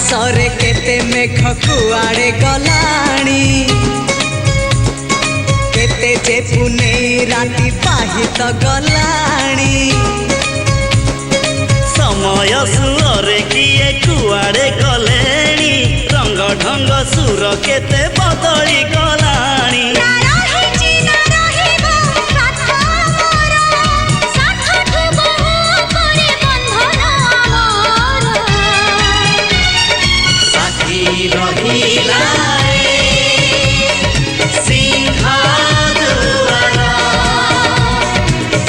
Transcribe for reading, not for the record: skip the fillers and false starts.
सरे केते मेघ कुआड़े गलाणी केते जे पुने राति पाहित गलाणी समय सुरे किए कुआड़े गलेणी रंग ढंग सुर केते बदली